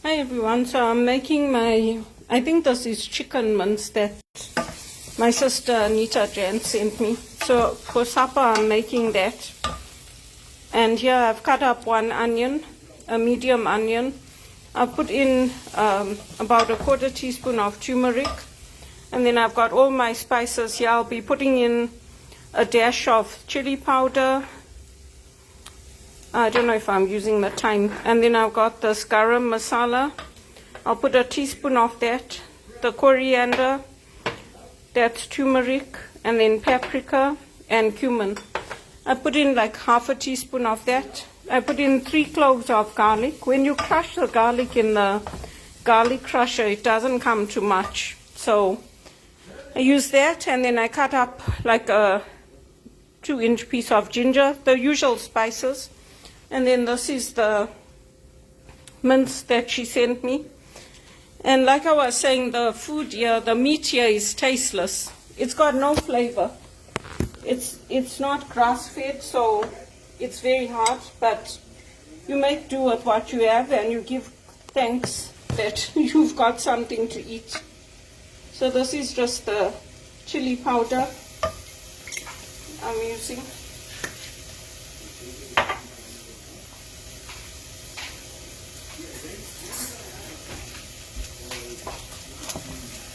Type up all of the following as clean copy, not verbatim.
Hi everyone, so I'm making I think this is chicken mince that my sister Anita Jan sent me. So for supper I'm making that. And here I've cut up one onion, a medium onion. I've put in about a quarter teaspoon of turmeric. And then I've got all my spices here. I'll be putting in a dash of chili powder. I don't know if I'm using the thyme. And then I've got this garam masala. I'll put a teaspoon of that. The coriander, that's turmeric, and then paprika and cumin. I put in like half a teaspoon of that. I put in 3 cloves of garlic. When you crush the garlic in the garlic crusher, it doesn't come too much. So I use that, and then I cut up like a 2-inch piece of ginger, the usual spices. And then this is the mince that she sent me. And like I was saying, the food here, the meat here is tasteless. It's got no flavor. It's not grass-fed, so it's very hard. But you make do with what you have, and you give thanks that you've got something to eat. So this is just the chili powder I'm using.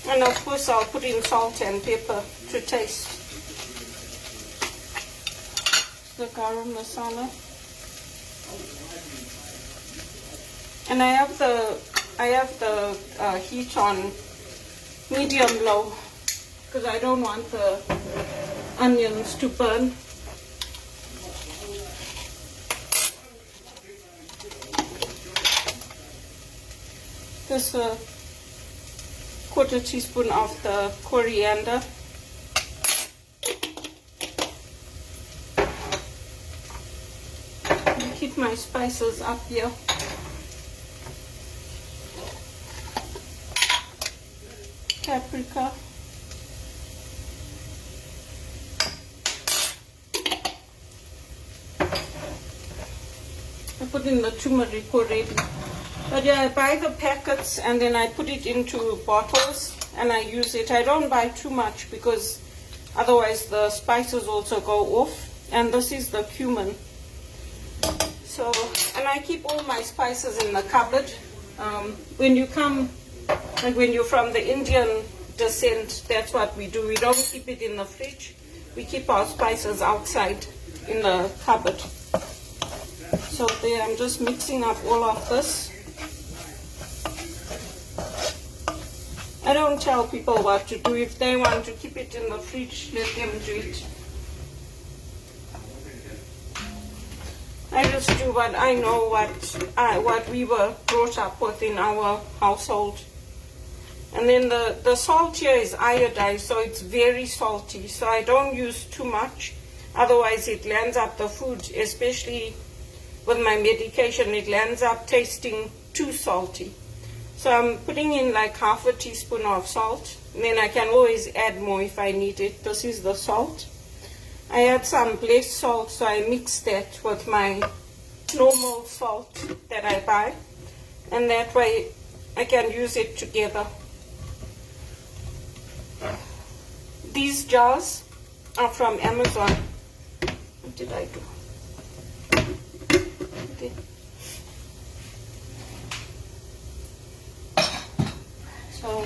And of course I'll put in salt and pepper to taste. The garam masala. And I have the heat on medium low because I don't want the onions to burn. Just a quarter teaspoon of the coriander. I keep my spices up here. Paprika. I put in the turmeric already. But yeah, I buy the packets and then I put it into bottles and I use it. I don't buy too much because otherwise the spices also go off. And this is the cumin. So, and I keep all my spices in the cupboard. When you come, like when you're from the Indian descent, that's what we do. We don't keep it in the fridge. We keep our spices outside in the cupboard. So there, I'm just mixing up all of this. I don't tell people what to do. If they want to keep it in the fridge, let them do it. I just do what I know, what we were brought up with in our household. And then the salt here is iodized, so it's very salty. So I don't use too much, otherwise it lands up the food, especially with my medication, it lands up tasting too salty. So I'm putting in like half a teaspoon of salt. And then I can always add more if I need it. This is the salt. I add some blessed salt, so I mix that with my normal salt that I buy. And that way I can use it together. These jars are from Amazon. What did I do? Okay. So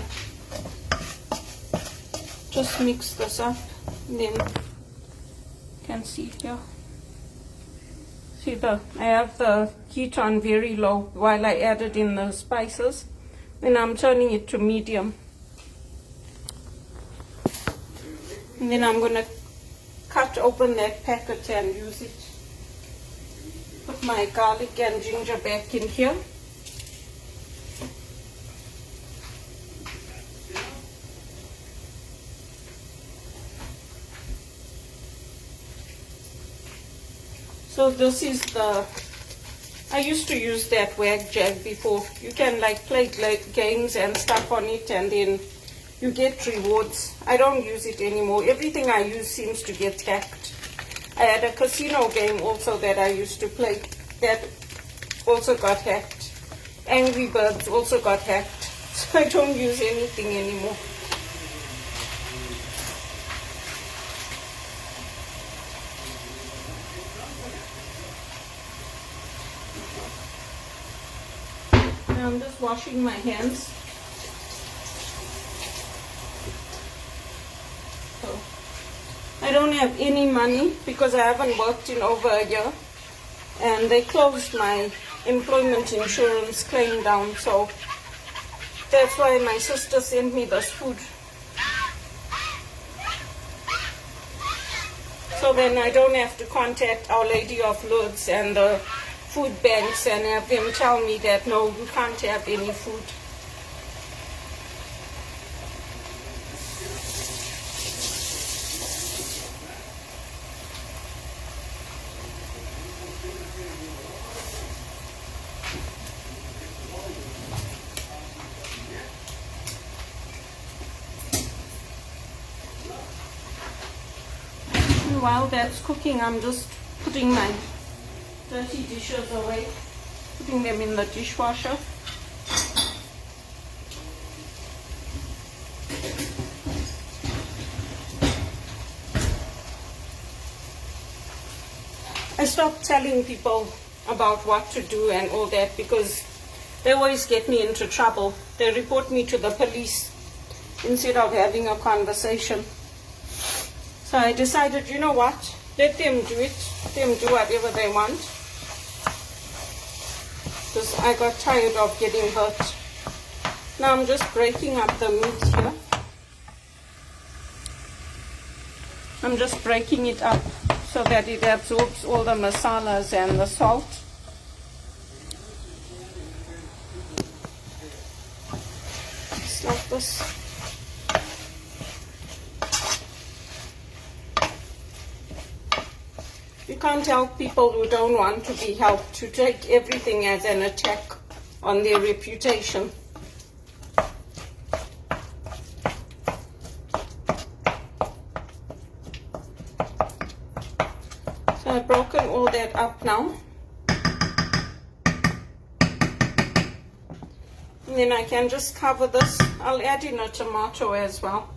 just mix this up, and then you can see here. See I have the heat on very low while I added in the spices. Then I'm turning it to medium. And then I'm going to cut open that packet and use it. Put my garlic and ginger back in here. So this is I used to use that wag jag before. You can like play games and stuff on it and then you get rewards. I don't use it anymore. Everything I use seems to get hacked. I had a casino game also that I used to play that also got hacked. Angry Birds also got hacked, so I don't use anything anymore. Now I'm just washing my hands. So I don't have any money because I haven't worked in over a year, and they closed my employment insurance claim down, so that's why my sister sent me this food. So then I don't have to contact Our Lady of Lourdes and the food banks and have them tell me that no, you can't have any food. While that's cooking, I'm just putting my dirty dishes away, putting them in the dishwasher. I stopped telling people about what to do and all that because they always get me into trouble. They report me to the police instead of having a conversation. So I decided, you know what, let them do it, let them do whatever they want. Because I got tired of getting hurt. Now I'm just breaking up the meat here. I'm just breaking it up so that it absorbs all the masalas and the salt. Just like this. You can't help people who don't want to be helped to take everything as an attack on their reputation. So I've broken all that up now. And then I can just cover this. I'll add in a tomato as well.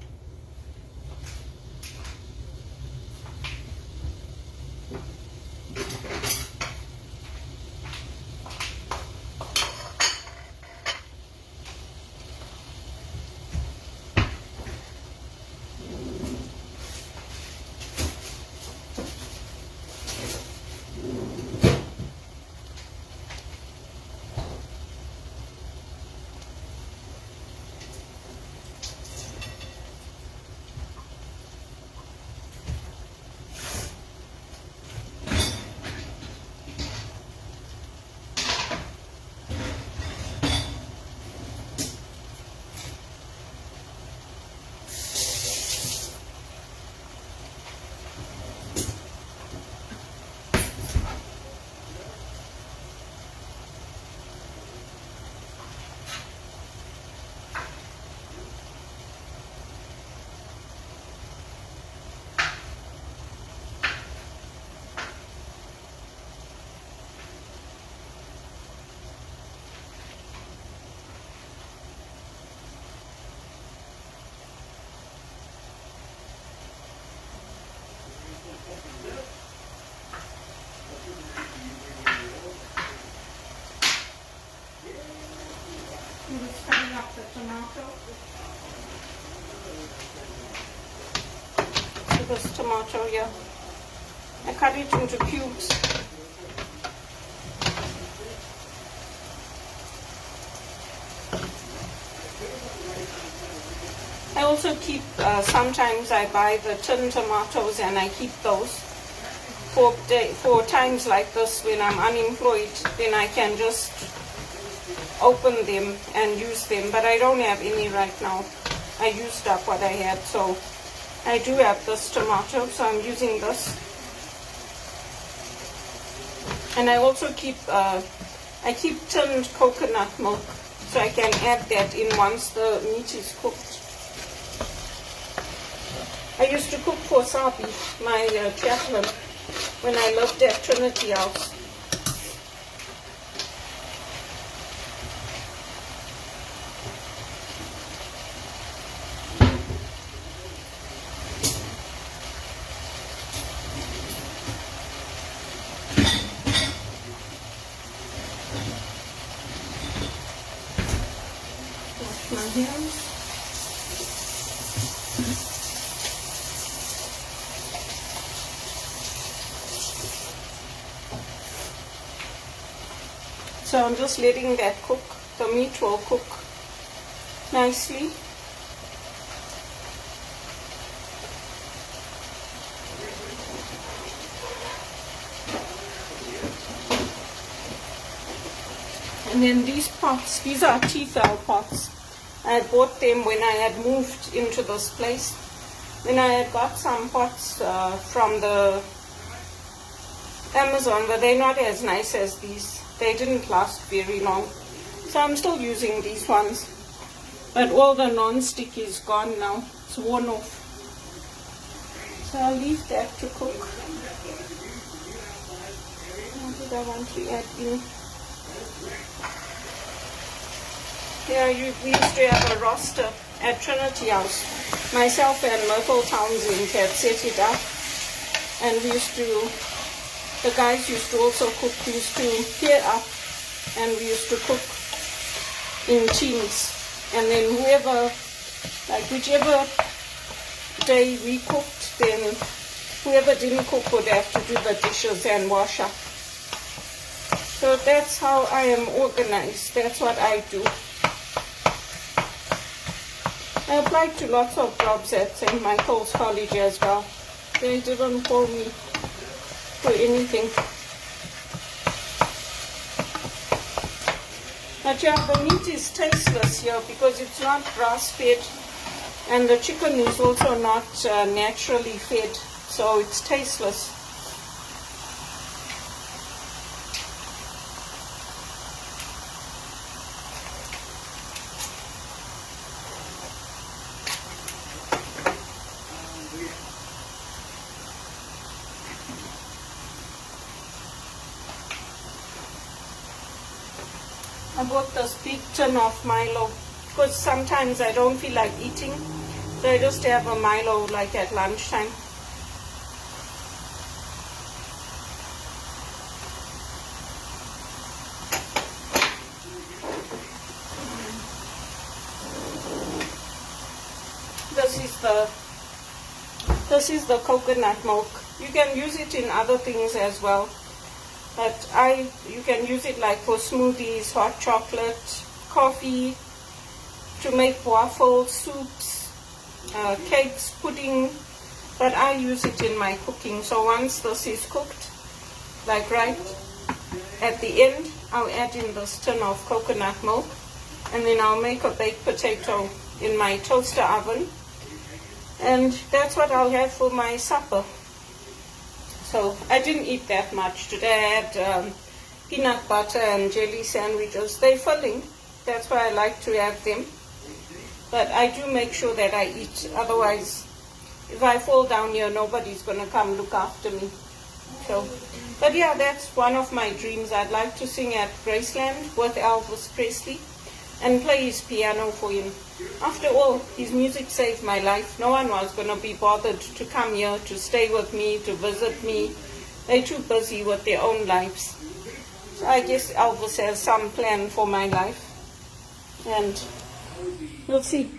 I'm just cutting up the tomato. So this tomato here, I cut it into cubes. I also keep, sometimes I buy the tin tomatoes and I keep those for times like this when I'm unemployed. Then I can just open them and use them, but I don't have any right now. I used up what I had, so I do have this tomato, so I'm using this. And I also keep I keep tinned coconut milk, so I can add that in once the meat is cooked. I used to cook for Sabi, my chaplain, when I lived at Trinity House. my hands. So I'm just letting that cook. The meat will cook nicely. And then these pots, these are T-fal pots. I had bought them when I had moved into this place. Then I had got some pots from the Amazon, but they're not as nice as these. They didn't last very long. So I'm still using these ones. But all the non-stick is gone now. It's worn off. So I'll leave that to cook. What did I want to add in? Yeah, we used to have a roster at Trinity House. Myself and Myrtle Townsend had set it up. And the guys used to also cook. We used to pair up and we used to cook in teams. And then whichever day we cooked, then whoever didn't cook would have to do the dishes and wash up. So that's how I am organized. That's what I do. I applied to lots of jobs at St. Michael's College as well. They didn't call me for anything. But yeah, the meat is tasteless here because it's not grass-fed, and the chicken is also not naturally fed, so it's tasteless. I bought this big tin of Milo because sometimes I don't feel like eating, so I just have a Milo like at lunchtime. This is the coconut milk. You can use it in other things as well. But you can use it like for smoothies, hot chocolate, coffee, to make waffles, soups, cakes, pudding. But I use it in my cooking. So once this is cooked, like right at the end, I'll add in this tin of coconut milk. And then I'll make a baked potato in my toaster oven. And that's what I'll have for my supper. So I didn't eat that much today. I had peanut butter and jelly sandwiches. They're filling. That's why I like to have them. But I do make sure that I eat. Otherwise, if I fall down here, nobody's going to come look after me. So, but yeah, that's one of my dreams. I'd like to sing at Graceland with Elvis Presley and play his piano for him. After all, his music saved my life. No one was going to be bothered to come here to stay with me, to visit me. They're too busy with their own lives. So I guess Elvis has some plan for my life. And we'll see.